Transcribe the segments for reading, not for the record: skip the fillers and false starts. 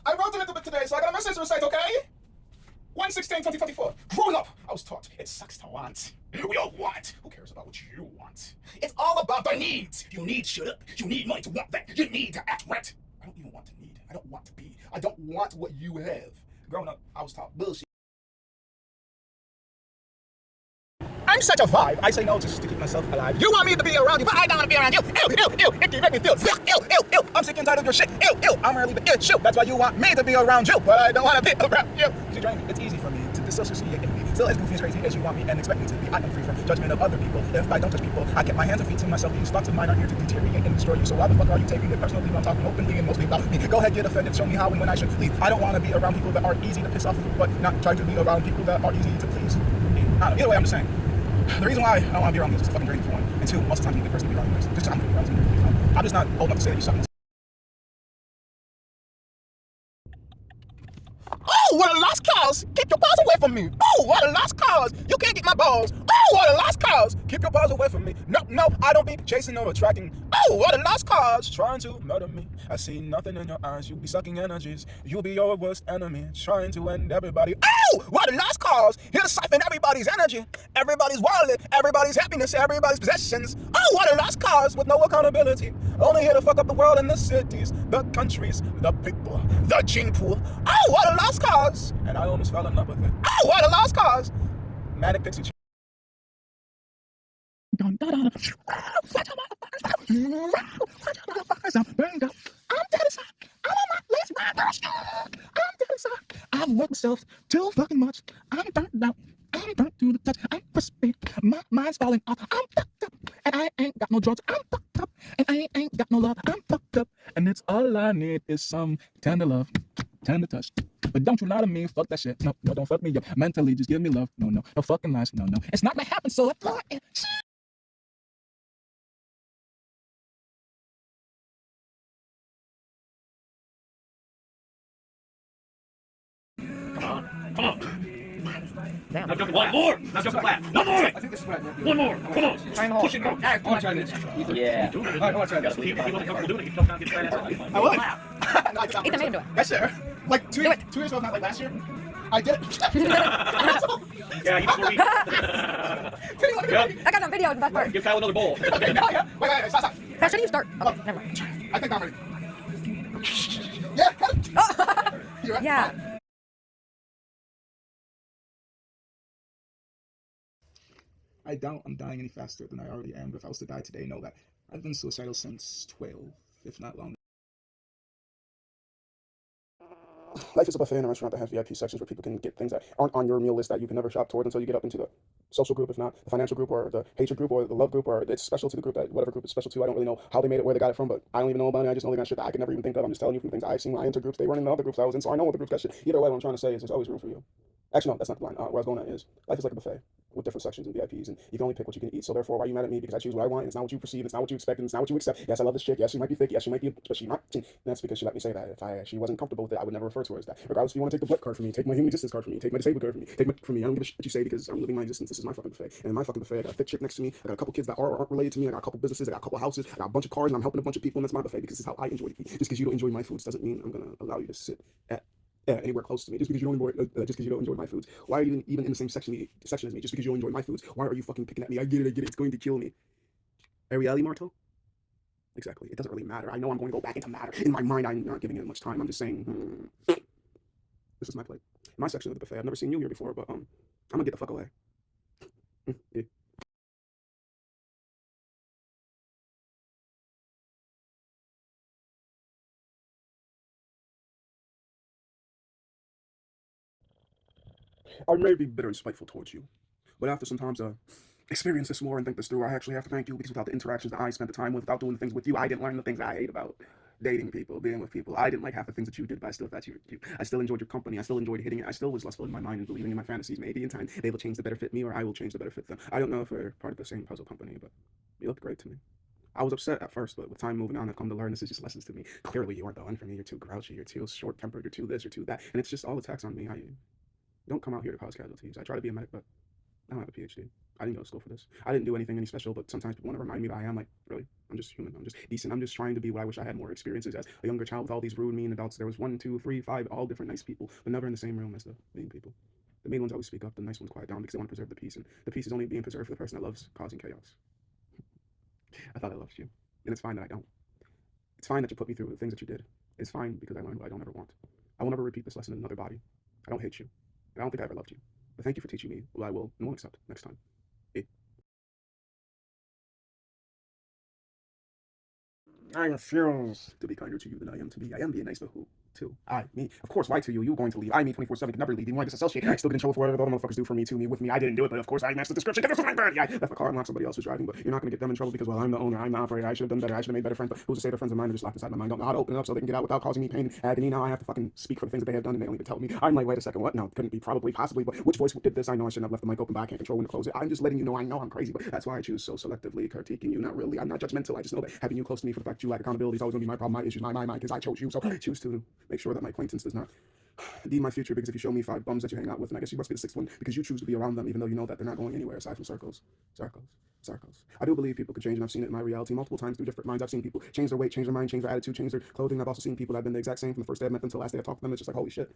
I wrote a little bit today, so I got a message to recite, okay? 1/16/2024. Growing up, I was taught it sucks to want. We all want. Who cares about what you want? It's all about the needs. You need shut up. You need money to want that. You need to act right. I don't even want to need. I don't want to be. I don't want what you have. Growing up, I was taught bullshit. I'm such a vibe. I say no just to keep myself alive. You want me to be around you, but I don't want to be around you. Ew, ew, ew. It can make me feel sick. Ew, ew, ew. I'm sick and tired of your shit. Ew, ew. I'm really the issue. That's why you want me to be around you, but I don't want to be around you. See, Drain, it's easy for me to disassociate and be still as goofy as crazy as you want me and expect me to be. I am free from judgment of other people. If I don't judge people, I keep my hands and feet to myself. These thoughts of mine are here to deteriorate and destroy you. So why the fuck are you taking it personally? I'm talking openly and mostly about me. Go ahead, get offended. Show me how and when I should leave. I don't want to be around people that are easy to piss off, but not trying to be around people that are easy to please. Either way, I'm just saying. The reason why I don't want to be around you is it's fucking draining for one. And two, most of the time you need the person to be around you. Just I'm going to be around you. I'm just not old enough to say that you suck. Oh, what a lost cause! Keep your balls away from me! Oh, what a lost cause! You can't get my balls! Oh, what a lost cause! Keep your balls away from me! No, no, I don't be chasing or attracting. Oh, what a lost cause! Trying to murder me. I see nothing in your eyes. You be sucking energies. You'll be your worst enemy. Trying to end everybody. Oh, what a lost cause! Here to siphon everybody's energy, everybody's wallet, everybody's happiness, everybody's possessions. Oh, what a lost cause with no accountability. Only here to fuck up the world and the cities, the countries, the people, the gene pool. Oh, what a lost cause! And I almost fell in love with it. Oh, what a lost cause! Manic Pixie. I'm dead inside. I'm on my last ride. I'm dead inside. I've worked myself too fucking much. I'm burnt out. I'm burnt to the touch. I'm crispy. My mind's falling off. I'm fucked up. And I ain't got no drugs. I'm fucked up. And I ain't got no love. I'm fucked up. And it's all I need is some tender love. Tender touch. But don't you lie to me, fuck that shit. No, no, don't fuck me up. Mentally, just give me love. No, no, no fucking lies. No, no. It's not gonna happen, so I thought it. Come on. Damn. Now jump one more. Now jump flat. One more. I think this is what I meant. One more. Come on. Try and hold. Push it. Go. I want to try this. Yeah. All right, I want to try this. Keep it comfortable doing it. Keep jumping down, get fat ass. I would. No, I did not. Ethan made him do it. Yes, sir. Like 2 years ago, not like last year. I did it. Yeah, you before we. I got on video. It's the best part. Give Kyle another bowl. Okay, no, yeah. Wait, stop, stop. How should you start? Hello. Never mind. I think I'm ready. Yeah, cut it. Oh. You're right. Yeah. I doubt I'm dying any faster than I already am, but if I was to die today, know that I've been suicidal since 12, if not longer. Life is a buffet in a restaurant that has VIP sections where people can get things that aren't on your meal list that you can never shop toward until you get up into the social group, if not the financial group or the hatred group or the love group, or it's special to the group, that whatever group it's special to. I don't really know how they made it, where they got it from, but I don't even know about it. I just know they got shit that I could never even think of. I'm just telling you from things I've seen when I enter groups. They run in the other groups I was in, so I know what the groups got shit. Either way, what I'm trying to say is there's always room for you. Actually, no, that's not the line. Where I was going at is life is like a buffet with different sections and VIPs, and you can only pick what you can eat. So therefore, why are you mad at me? Because I choose what I want. It's not what you perceive. It's not what you expect. And it's not what you accept. Yes, I love this chick. Yes, she might be thick. Yes, she might be, but she not. That's because she let me say that. If she wasn't comfortable with it, I would never refer to her as that. Regardless, if you want to take the blood card from me, take my human existence card from me, take my disabled card from me, take my from me. I don't give a shit what you say because I'm living my existence. This is my fucking buffet. And in my fucking buffet, I got a thick chick next to me. I got a couple kids that are or aren't related to me. I got a couple businesses. I got a couple houses. I got a bunch of cars, and I'm helping a bunch of people. And that's my buffet because this is how I enjoy to eat. Just because you don't enjoy my foods doesn't mean I'm gonna allow you to sit at anywhere close to me. Just because you don't enjoy my foods. Why are you even in the same section as me? Just because you don't enjoy my foods, why are you fucking picking at me? I get it. It's going to kill me. Arielle Martel? Exactly. It doesn't really matter. I know I'm going to go back into matter. In my mind, I'm not giving it much time. I'm just saying, this is my plate. My section of the buffet. I've never seen you here before, but I'm gonna get the fuck away. Yeah. I may be bitter and spiteful towards you, but after sometimes experience this more and think this through, I actually have to thank you because without the interactions that I spent the time with, without doing the things with you, I didn't learn the things I hate about dating people, being with people. I didn't like half the things that you did, but I still thought you were cute. I still enjoyed your company. I still enjoyed hitting it. I still was lustful in my mind and believing in my fantasies. Maybe in time they will change to better fit me, or I will change to better fit them. I don't know if we're part of the same puzzle company, but you look great to me. I was upset at first, but with time moving on, I've come to learn this is just lessons to me. Clearly, you aren't the one for me. You're too grouchy. You're too short-tempered. You're too this. You're too that, and it's just all attacks on me. I don't come out here to cause casualties. I try to be a medic, but I don't have a PhD. I didn't go to school for this. I didn't do anything any special, but sometimes people want to remind me that I am like, really, I'm just human. I'm just decent. I'm just trying to be what I wish I had more experiences as a younger child with all these rude, mean adults. There was 1, 2, 3, 5, all different nice people, but never in the same room as the mean people. The mean ones always speak up, the nice ones quiet down because they want to preserve the peace, and the peace is only being preserved for the person that loves causing chaos. I thought I loved you, and it's fine that I don't. It's fine that you put me through the things that you did. It's fine because I learned what I don't ever want. I will never repeat this lesson in another body. I don't hate you. I don't think I ever loved you. But thank you for teaching me what I will and won't accept next time. I refuse to be kinder to you than I am to me. I am being nice, but who? To me. Of course, why to you? You going to leave. I, me, 24/7, can never leave. Even when I disassociate, I still get in trouble for whatever the other motherfuckers do for me, to me, with me. I didn't do it, but of course I matched the description because this was my bird. I left my car and somebody else was driving, but you're not going to get them in trouble because, well, I'm the owner, I'm the operator. I should have done better. I should have made better friends, but who's to say they're friends of mine are just locked inside my mind, don't know how to open it up so they can get out without causing me pain and agony. Now I have to fucking speak for the things that they have done and they don't even tell me. I'm like, wait a second, what? No, couldn't be, probably, possibly, but which voice did this? I know I shouldn't have left the mic open, but I can't control when to close it. I'm just letting you know I know I'm crazy, but that's why I choose so selectively critiquing you. Not really. I'm not judgmental. I just know that having you close to me for the fact you lack accountability is always going to be my problem, my issues, my because I chose you, so I choose to make sure that my acquaintance does not indeed my future, because if you show me 5 bums that you hang out with, and I guess you must be the 6th one because you choose to be around them even though you know that they're not going anywhere aside from circles. I do believe people could change, and I've seen it in my reality multiple times through different minds. I've seen people change their weight, change their mind, change their attitude, change their clothing. I've also seen people that have been the exact same from the first day I met them until the last day I talked to them. It's just like, holy shit,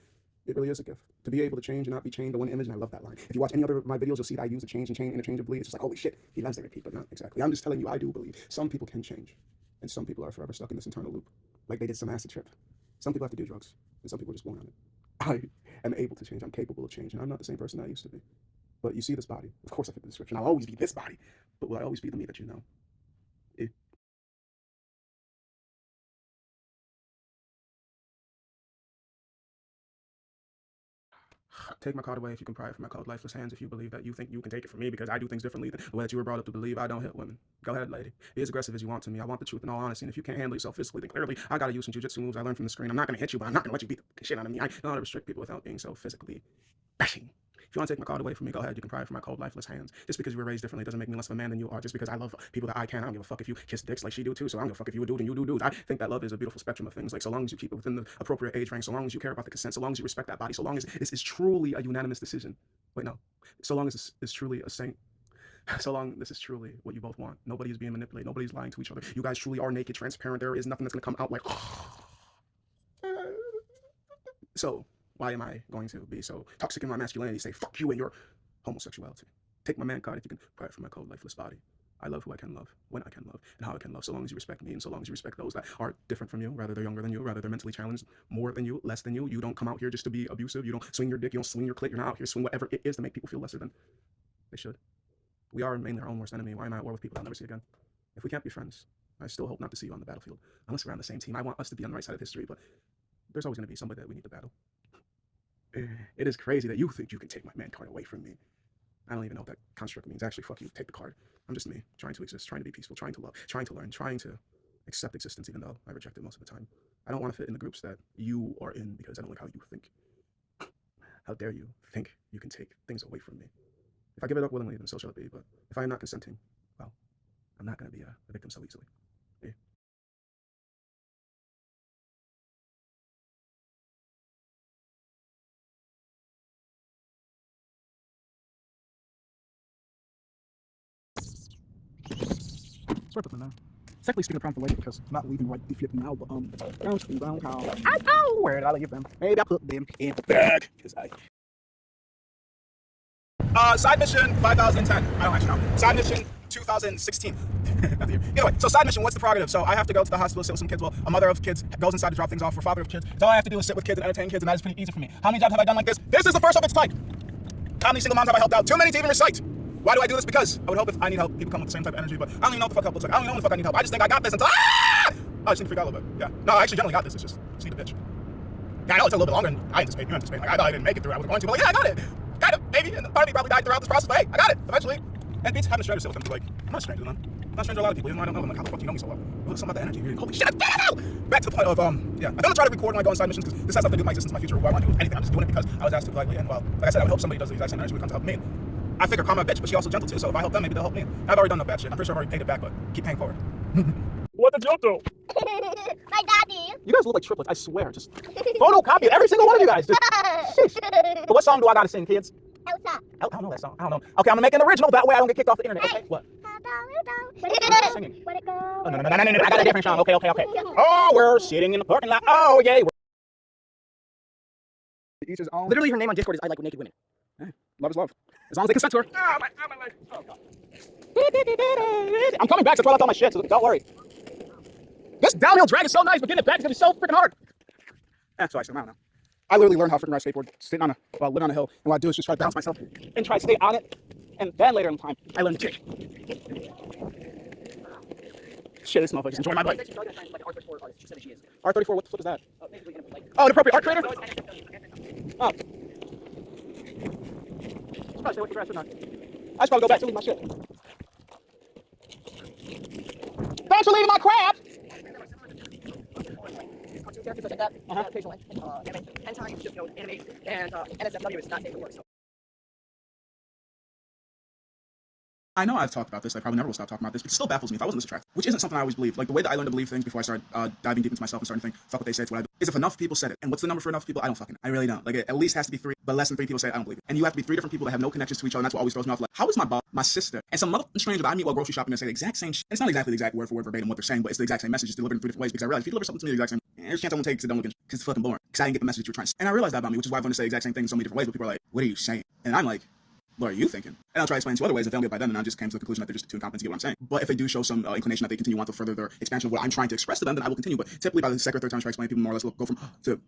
it really is a gift to be able to change and not be chained to one image, and I love that line. If you watch any other of my videos, you'll see that I use the change and chain interchangeably. It's just like, holy shit, he loves to repeat, but not exactly. I'm just telling you, I do believe some people can change, and some people are forever stuck in this internal loop, like they did some acid trip. Some people have to do drugs, and some people are just born on it. I am able to change. I'm capable of change, and I'm not the same person I used to be. But you see this body. Of course I fit the description. I'll always be this body. But will I always be the me that you know? Take my card away if you can pry it from my cold, lifeless hands. If you believe that you think you can take it from me because I do things differently than the way that you were brought up to believe. I don't hit women. Go ahead, lady. Be as aggressive as you want to me. I want the truth in all honesty. And if you can't handle yourself physically, then clearly I gotta use some jujitsu moves I learned from the screen. I'm not gonna hit you, but I'm not gonna let you beat the shit out of me. I know how to restrict people without being so physically bashing. If you want to take my card away from me, go ahead. You can pry it from my cold, lifeless hands. Just because you were raised differently doesn't make me less of a man than you are. Just because I love people that I can, I don't give a fuck if you kiss dicks like she do too. So I don't give a fuck if you a dude and you do dudes. I think that love is a beautiful spectrum of things. Like, so long as you keep it within the appropriate age range, so long as you care about the consent, so long as you respect that body, so long as this is truly a unanimous decision. Wait, no. So long as this is truly a saint. So long this is truly what you both want. Nobody is being manipulated. Nobody's lying to each other. You guys truly are naked, transparent. There is nothing that's going to come out like... So why am I going to be so toxic in my masculinity, say fuck you and your homosexuality? Take my man card if you can pry it from my cold, lifeless body. I love who I can love, when I can love, and how I can love, so long as you respect me and so long as you respect those that are different from you, rather they're younger than you, rather they're mentally challenged more than you, less than you. You don't come out here just to be abusive. You don't swing your dick, you don't swing your clit. You're not out here swing whatever it is to make people feel lesser than they should. We are mainly our own worst enemy. Why am I at war with people I'll never see again? If we can't be friends, I still hope not to see you on the battlefield, unless we're on the same team. I want us to be on the right side of history, but there's always going to be somebody that we need to battle. It is crazy that you think you can take my man card away from me. I don't even know what that construct means. Actually, fuck you, take the card. I'm just me, trying to exist, trying to be peaceful, trying to love, trying to learn, trying to accept existence, even though I reject it most of the time. I don't want to fit in the groups that you are in because I don't like how you think. How dare you think you can take things away from me? If I give it up willingly, then so shall it be. But if I am not consenting, well, I'm not going to be a victim so easily. Yeah. Sorry about that now. Technically speaking, the prompt away because I'm not leaving right flipping now, but where did I leave them? Maybe I put them in the bag because side mission 5010. I don't actually know. Side mission 2016. Anyway, so side mission, what's the prerogative? So I have to go to the hospital, sit with some kids. Well, a mother of kids goes inside to drop things off for a father of kids. So all I have to do is sit with kids and entertain kids, and that is pretty easy for me. How many jobs have I done like this? This is the first of its type. How many single moms have I helped out? Too many to even recite. Why do I do this? Because I would hope if I need help, people come with the same type of energy, but I don't even know what the fuck help looks like. I don't even know when the fuck I need help. I just think I got this until I just need to freak out a little bit. Yeah. No, I actually generally got this. It's just need a bitch. Yeah, I know it took a little bit longer than I anticipated. You anticipate. Like, I thought I didn't make it through. I was going to, but like, yeah, I got it. Kind of, maybe. And part of me probably died throughout this process, but hey, I got it eventually. And beats having a stranger sit with them. Like, I'm not a stranger to them. I'm not a stranger to a lot of people, even though I don't know them. Like, how the fuck do you know me so well? Well, something about the energy. You're holy shit. Back to the point of yeah. I'm gonna try to record when I go on side missions because this has nothing to do with my existence, my future, or what I want to do with anything. I'm just doing it because I was asked to politely, and well, like I said, I would hope somebody does the exact same energy when it comes to help me. I figure karma a bitch, but she also gentle too. So if I help them, maybe they'll help me. I've already done no bad shit. I'm pretty sure I've already paid it back, but keep paying forward. What did you do? My daddy. You guys look like triplets. I swear. Just photocopy every single one of you guys. Just sheesh. But what song do I gotta sing, kids? Elsa. I don't know that song. I don't know. Okay, I'm gonna make an original. That way I don't get kicked off the internet. Okay, what? Where'd it I'm go? singing. Where'd it go? Oh, no. I got a different song. Okay. Oh, we're sitting in the parking lot. Oh, yay. Each his own. Literally, her name on Discord is I Like Naked Women. Hey, love is love. As long as they consent to her. Oh, my leg. Oh, God. I'm coming back to throw out all my shit, so don't worry. This downhill drag is so nice, but getting it back is gonna be so freaking hard. So I don't know. I literally learned how to freaking ride a skateboard sitting on living on a hill, and what I do is just try to balance myself and try to stay on it, and then later in time, I learned to kick. Shit, this motherfucker's enjoying my bike. R34, what the fuck is that? Oh, an appropriate art creator? Oh. I should probably go back to leave my shit. Thanks for leaving my crap! Characters like that, occasionally, anime, hentai, just, anime, and NSFW is not safe for work, so. I know I've talked about this, I probably never will stop talking about this, but it still baffles me if I wasn't this attractive, which isn't something I always believed. Like, the way that I learned to believe things before I started diving deep into myself and starting to think, fuck what they say, it's what I do, is if enough people said it. And what's the number for enough people? I don't fucking know. I really don't. Like, it at least has to be 3, but less than 3 people say it, I don't believe it. And you have to be 3 different people that have no connections to each other, and that's what always throws me off. Like, how is my boss, my sister, and some motherfucking stranger that I meet while grocery shopping and say the exact same shit? It's not exactly the exact word for word verbatim what they're saying, but it's the exact same message, just delivered in 3 different ways, because I realize if you deliver something to me the exact same, there's a chance I won't take it because it don't look because it's fucking boring. Because I didn't get the message you're trying to say. And I realized that about me, which is why I'm going to say the exact same thing in so many different ways, but people are like, what are you saying? And I'm like, what are you thinking? And I'll try to explain 2 other ways. If they don't get it by then, I just came to the conclusion that they're just too incompetent to get what I'm saying. But if they do show some inclination that they continue on to further their expansion of what I'm trying to express to them, then I will continue. But typically by the second or third time I try to explain, people more or less will go from to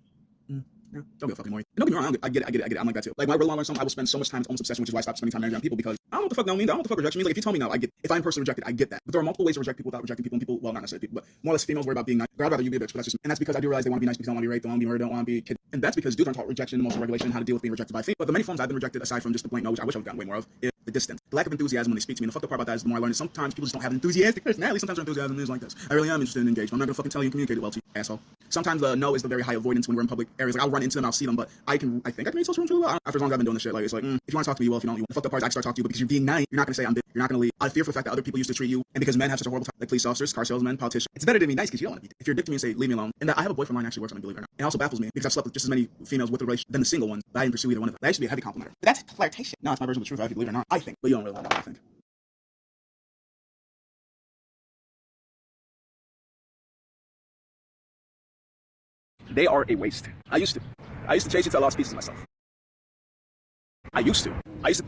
yeah, don't get fucking annoying. Don't get me wrong, I get it. I'm like that too. Like when I really want to learn something, I will spend so much time in almost obsession, which is why I stopped spending time managing on people, because I don't know what the fuck no means. I don't know what the fuck rejection means. Like if you tell me no, I get. If I'm personally rejected, I get that. But there are multiple ways to reject people without rejecting people, and people, well, not necessarily people, but more or less females worry about being nice. I'd rather you be a bitch, but that's just, and that's because I do realize they want to be nice because they don't want to be raped, they don't want to be murdered, don't want to be kidnapped. And that's because dudes aren't taught rejection, emotional regulation, how to deal with being rejected by a female. But the many forms I've been rejected, aside from just the blank no, which I wish I would gotten way more of, is the distance, the lack of enthusiasm when they speak to me. And the fucked up part about that is the more I learn is sometimes people just don't have an enthusiastic personality. Sometimes their enthusiasm is like this. I really am interested in engagement. I'm not gonna fucking tell you and communicate it well to you, asshole. Sometimes the no is the very high avoidance when we're in public areas. Like I'll run into them, I'll see them, but I think I can read social rooms really well. After as long as I've been doing this shit, like it's like, if you want to talk to me, well, if you don't, the fucked up part is I can start talking to you, but because you're being nice, you're not gonna say I'm big, you're not gonna leave. I fear for the fact that other people used to treat you, and because men have such a horrible time, like police officers, car salesmen, politicians, it's better to be nice because you don't want to be. If you're a dick to me and say leave me alone, and that I have a boyfriend line actually works on me, believe it or not. It also baffles me because I've slept with just as many females with a relationship than the single ones, but I didn't pursue either one of them. That should be a heavy compliment. But that's flirtation. No, it's my version of the truth. If you believe it or not, I think, but you don't really know what I think. They are a waste. I used to chase you till I lost pieces of myself. I used to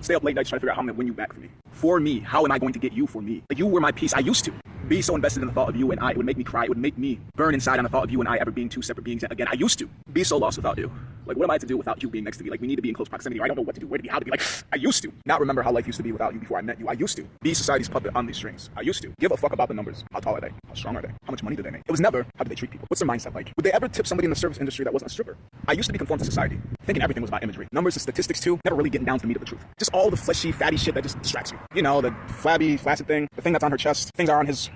stay up late nights trying to figure out how I'm gonna win you back for me. For me, how am I going to get you for me? Like you were my piece. I used to be so invested in the thought of you and I. It would make me cry. It would make me burn inside on the thought of you and I ever being 2 separate beings again. I used to be so lost without you. Like what am I to do without you being next to me? Like we need to be in close proximity. Or I don't know what to do, where to be, how to be. Like I used to not remember how life used to be without you before I met you. I used to be society's puppet on these strings. I used to give a fuck about the numbers. How tall are they? How strong are they? How much money do they make? It was never how do they treat people. What's their mindset like? Would they ever tip somebody in the service industry that wasn't a stripper? I used to be conformed to society, thinking everything was about imagery, numbers and statistics too. Never really getting down to the meat of the truth. Just all the fleshy, fatty shit that just distracts you. You know, the flabby, flaccid thing, the thing that's on her chest, things are on hers,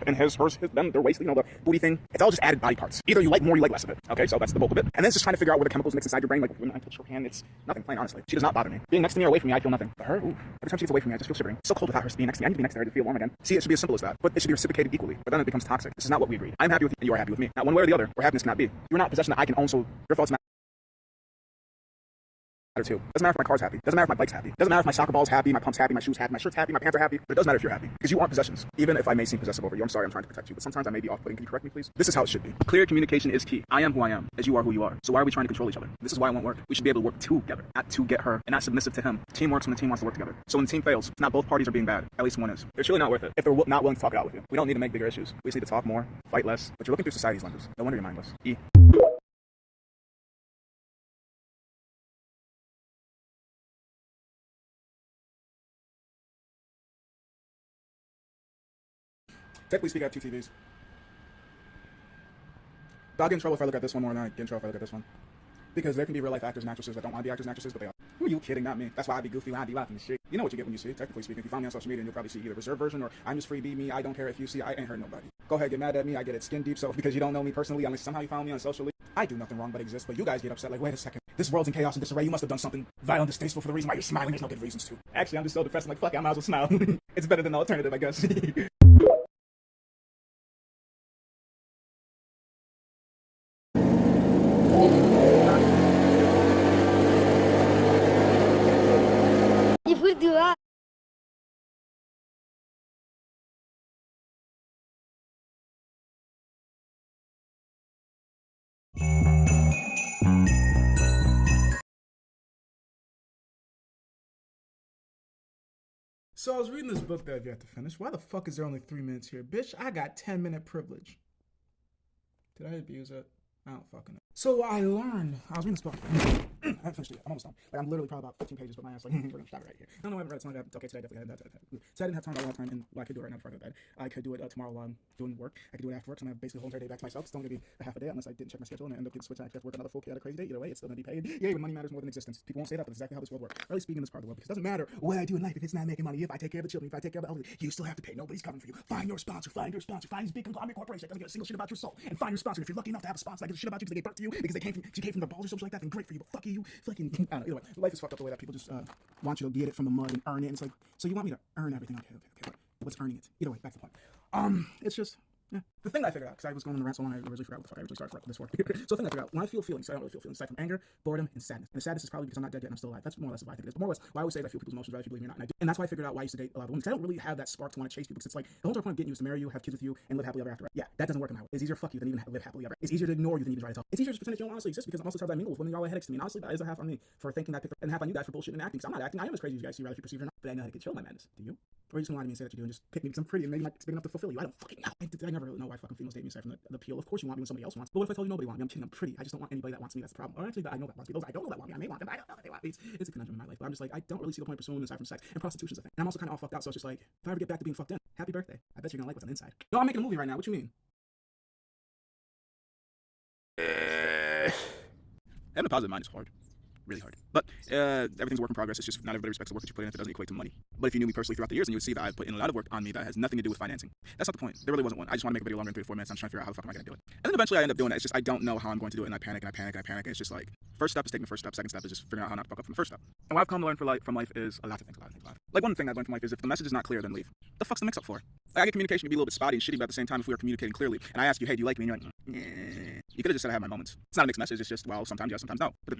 them, their waist, you know, the booty thing. It's all just added body parts. Either you like more, you like less of it. Okay, so that's the bulk of it. And then it's just trying to figure out where the chemicals mix inside your brain. Like when I touch her hand, it's nothing, plain honestly. She does not bother me. Being next to me or away from me, I feel nothing. But her, ooh, every time she gets away from me, I just feel shivering. It's so cold without her being next to me. I need to be next to her to feel warm again. See, it should be as simple as that. But it should be reciprocated equally. But then it becomes toxic. This is not what we agreed. I'm happy with you, and you are happy with me. Not one way or the other, where happiness cannot be. You're not a possession that I can own, so your fault's not too. Doesn't matter if my car's happy. Doesn't matter if my bike's happy. Doesn't matter if my soccer ball's happy, my pump's happy, my shoes happy, my shirt's happy, my pants are happy. But it does matter if you're happy. Because you aren't possessions. Even if I may seem possessive over you, I'm sorry, I'm trying to protect you. But sometimes I may be off-putting. Can you correct me, please? This is how it should be. Clear communication is key. I am who I am, as you are who you are. So why are we trying to control each other? This is why it won't work. We should be able to work together, not to get her, and not submissive to him. Team works when the team wants to work together. So when the team fails, it's not both parties are being bad. At least one is. It's really not worth it if they're not willing to talk it out with you. We don't need to make bigger issues. We just need to talk more, fight less. But you're looking through society's lenses. No wonder you're mindless. Technically speaking, I have 2 TVs. But I'll get in trouble if I look at this one more than I get in trouble if I look at this one. Because there can be real life actors and actresses that don't want to be actors and actresses, but they are. Who are you kidding? Not me. That's why I be goofy when I be laughing and shit. You know what you get when you see it, technically speaking. If you find me on social media, and you'll probably see either reserved version or I'm just free, be me, I don't care if you see, I ain't hurt nobody. Go ahead, get mad at me, I get it skin deep, so because you don't know me personally, unless somehow you found me on socially, I do nothing wrong but exist, but you guys get upset like, wait a second, this world's in chaos and disarray, you must have done something vile and distasteful for the reason why you're smiling, there's no good reasons to. Actually, I'm just so depressed, I'm like, fuck it, I might as well smile. It's better than the alternative, I guess. được. So I was reading this book that I've yet to finish. Why the fuck is there only 3 minutes here? Bitch, I got 10-minute privilege. Did I abuse it? I don't fucking know. So I learned, I was reading this book. I haven't finished it yet. I'm almost done. Like, I'm literally probably about 15 pages, but my ass like, we're gonna stop it right here. I don't know, I haven't read it. It's not okay, today I definitely had that. So I didn't have time, but I have time, and well, I could do it right now before I go to bed. I could do it tomorrow while I'm doing work. I could do it after work, so I'm gonna have basically the whole entire day back to myself. It's only gonna be a half a day unless I didn't check my schedule and I end up getting switched and I have to work another full chaotic crazy day. Either way, it's still gonna be paid. Yay, when money matters more than existence. People won't say that, but that's exactly how this world works. Or at least speaking in this part of the world, because it doesn't matter what I do in life if it's not making money. If I take care of the children, if I take care of the elderly, you still have to pay. Nobody's covering for you. Find your sponsor. Find this big conglomerate corporation that doesn't give a single shit about your soul. And find your sponsor. If you're lucky enough to have a sponsor that gives a shit about you because they gave birth to you, because she came from the balls or something like that, then great for you. But fuck you, fucking. I don't know. Either way, life is fucked up the way that people just want you to get it from the mud and earn it. And it's like, so you want me to earn everything? Okay. What's earning it? Either way, back to the point. It's just. Yeah. The thing I figured out, because I was going on the rant so long, I originally forgot what the fuck I originally started for this work. So the thing I figured out, when I feel feelings, I don't really feel feelings aside from anger, boredom, and sadness. And the sadness is probably because I'm not dead yet and I'm still alive. That's more or less what I think it is. But more or less, why I always say is I feel people's emotions, whether you believe me or not. And that's why I figured out why I used to date a lot of women. Because I don't really have that spark to want to chase people. Because it's like, the whole point of getting you is to marry you, have kids with you, and live happily ever after. Right? Yeah, that doesn't work in my way. It's easier to fuck you than even live happily ever. It's easier to ignore you than even try to tell. It's easier just to pretend that you don't honestly exist because most of the times I mingle with women, you're all headaches to me. And honestly, that is a half on me for thinking that, and half on you guys for bullshit and acting. Because I'm not acting. I am as crazy as you guys see, rather if you perceive it or not. But I know how to control my madness. Do you? Or are you just gonna lie to me and say that you do and just pick me because I'm pretty and maybe not big enough to fulfill you? I don't fucking know. I never really know why fucking females date me aside from the appeal. Of course you want me when somebody else wants. But what if I told you nobody wants me? I'm kidding. I'm pretty. I just don't want anybody that wants me. That's the problem. Or actually, that I know that wants me. Those I don't know that want me. I may want them. But I don't know that they want me. It's a conundrum in my life. But I'm just like, I don't really see the point of pursuing aside from sex. And prostitution's a thing. And I'm also kind of all fucked out. So it's just like, if I ever get back to being fucked in, happy birthday. I bet you're gonna like what's on the inside. No, I'm making a movie right now. What you mean? Having a positive mind is hard. Really hard. But everything's a work in progress. It's just not everybody respects the work that you put in if it doesn't equate to money. But if you knew me personally throughout the years, then you would see that I've put in a lot of work on me that has nothing to do with financing. That's not the point. There really wasn't one. I just want to make a video longer than 3 to 4 minutes. I'm trying to figure out how the fuck am I going to do it. And then eventually I end up doing it. It's just I don't know how I'm going to do it, and I panic. And it's just like, first step is taking the first step. Second step is just figuring out how not to fuck up from the first step. And what I've come to learn from life is a lot of things. Like one thing I've learned from life is if the message is not clear, then leave. The fuck's the mix up for? Like, I get communication to be a little bit spotty and shitty, but at the same time, if we are communicating clearly, and I ask you, hey, do you like me? And you're like, you could have just said I have my moments. It's not a mixed message. It's just, well, sometimes yes, sometimes no. But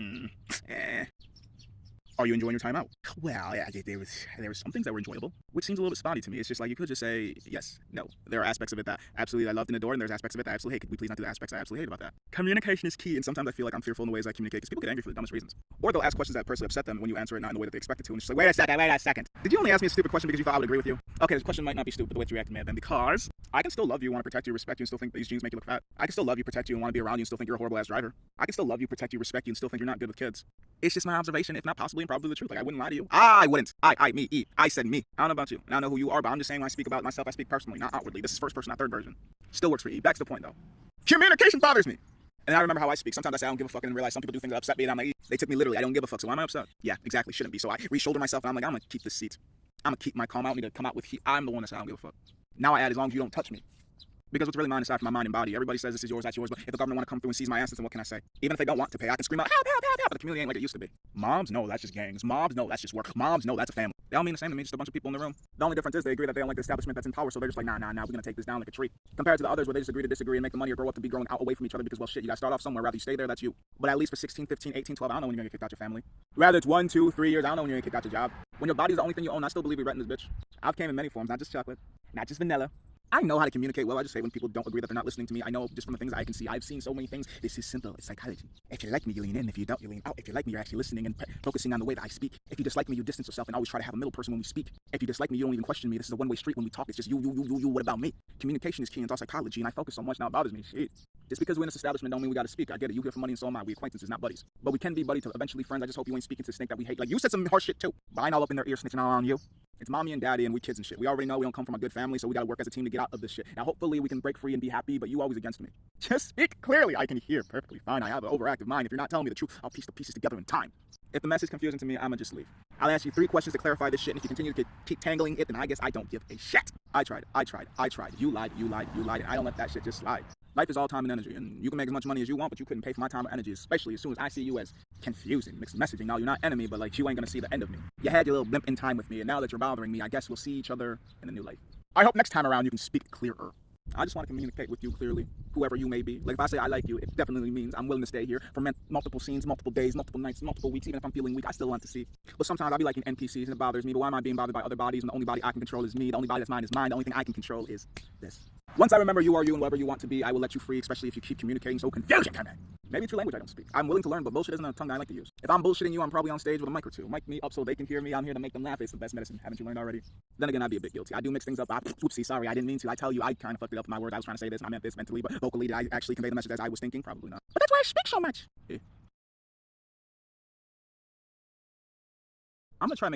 are you enjoying your time out? Well, yeah, there was some things that were enjoyable, which seems a little bit spotty to me. It's just like you could just say yes, no. There are aspects of it that absolutely I loved and adored, and there's aspects of it that I absolutely hate. Could we please not do the aspects I absolutely hate about that? Communication is key, and sometimes I feel like I'm fearful in the ways I communicate because people get angry for the dumbest reasons. Or they'll ask questions that personally upset them when you answer it not in the way that they expect it to, and it's just like, wait a second. Did you only ask me a stupid question because you thought I would agree with you? Okay, this question might not be stupid, but the way you reacted may have been because I can still love you, want to protect you, respect you, and still think these jeans make you look fat. I can still love you, protect you, and want to be around you, and still think you're a horrible ass driver. I can still love you, protect you, respect you, and still think you're not good with kids. It's just my observation, if not possibly and probably the truth. Like, I wouldn't lie to you. I wouldn't. I said me. I don't know about you. And I don't know who you are, but I'm just saying when I speak about myself, I speak personally, not outwardly. This is first person, not third person. Still works for you. Back to the point, though. Communication bothers me. And I remember how I speak. Sometimes I say I don't give a fuck and realize some people do things that upset me and I'm like, they took me literally. I don't give a fuck. So why am I upset? Yeah, exactly. Shouldn't be. So I re-shoulder myself and I'm like, I'm going to keep this seat. I'm going to keep my calm. I don't need to come out with heat. I'm the one that said I don't give a fuck. Now I add as long as you don't touch me. Because what's really mine aside from my mind and body, everybody says this is yours, that's yours, but if the government want to come through and seize my assets, then what can I say? Even if they don't want to pay, I can scream out, help, but the community ain't like it used to be. Moms, no, that's just gangs. Moms, no, that's just work. Moms, no, that's a family. They all mean the same to me, just a bunch of people in the room. The only difference is they agree that they don't like the establishment that's in power, so they're just like, nah, we're gonna take this down like a tree. Compared to the others where they just agree to disagree and make the money or grow up to be growing out away from each other because, well, shit, you gotta start off somewhere, rather you stay there, that's you. But at least for 16, 15, 18, 12, I don't know when you're gonna get kicked out your family. Rather it's 1, 2, 3 years, I don't know when you're gonna get kicked out your job. When your body's the only thing you own, I still believe we rent this bitch. I've came in many forms, not just chocolate, not just vanilla. I know how to communicate well. I just say when people don't agree that they're not listening to me. I know just from the things I can see. I've seen so many things. This is simple. It's psychology. If you like me, you lean in. If you don't, you lean out. If you like me, you're actually listening and focusing on the way that I speak. If you dislike me, you distance yourself and always try to have a middle person when we speak. If you dislike me, you don't even question me. This is a one-way street when we talk. It's just you. What about me? Communication is key, and it's all psychology. And I focus so much now it bothers me. Shit. Just because we're in this establishment don't mean we gotta speak. I get it. You here for money and so am I. We acquaintances, not buddies. But we can be buddy to eventually friends. I just hope you ain't speaking to the snake that we hate. Like you said some harsh shit too. But I ain't all up in their ear snitching all on you. It's mommy and daddy and we kids and shit. We already know we don't come from a good family, so we gotta work as a team to get out of this shit. Now hopefully we can break free and be happy, but you always against me. Just speak clearly. I can hear perfectly fine. I have an overactive mind. If you're not telling me the truth, I'll piece the pieces together in time. If the message is confusing to me, I'ma just leave. I'll ask you 3 questions to clarify this shit, and if you continue to keep tangling it, then I guess I don't give a shit. I tried. You lied, and I don't let that shit just slide. Life is all time and energy, and you can make as much money as you want, but you couldn't pay for my time or energy, especially as soon as I see you as confusing, mixed messaging. Now, you're not enemy, but like, you ain't gonna see the end of me. You had your little blimp in time with me, and now that you're bothering me, I guess we'll see each other in a new life. I hope next time around you can speak clearer. I just want to communicate with you clearly, whoever you may be. Like if I say I like you, it definitely means I'm willing to stay here for multiple scenes, multiple days, multiple nights, multiple weeks. Even if I'm feeling weak, I still want to see. But sometimes I'll be like an NPCs and it bothers me. But why am I being bothered by other bodies? And the only body I can control is me. The only body that's mine is mine. The only thing I can control is this. Once I remember you are you and whoever you want to be, I will let you free, especially if you keep communicating so confusion can. Maybe it's your language I don't speak. I'm willing to learn, but bullshit isn't a tongue I like to use. If I'm bullshitting you, I'm probably on stage with a mic or two. Mic me up so they can hear me. I'm here to make them laugh. It's the best medicine. Haven't you learned already? Then again, I'd be a bit guilty. I do mix things up. Oopsie, sorry, I didn't mean to. I tell you, I kind of fucked it up with my words. I was trying to say this and I meant this mentally, but vocally, did I actually convey the message as I was thinking? Probably not. But that's why I speak so much. Yeah. I'm gonna try to make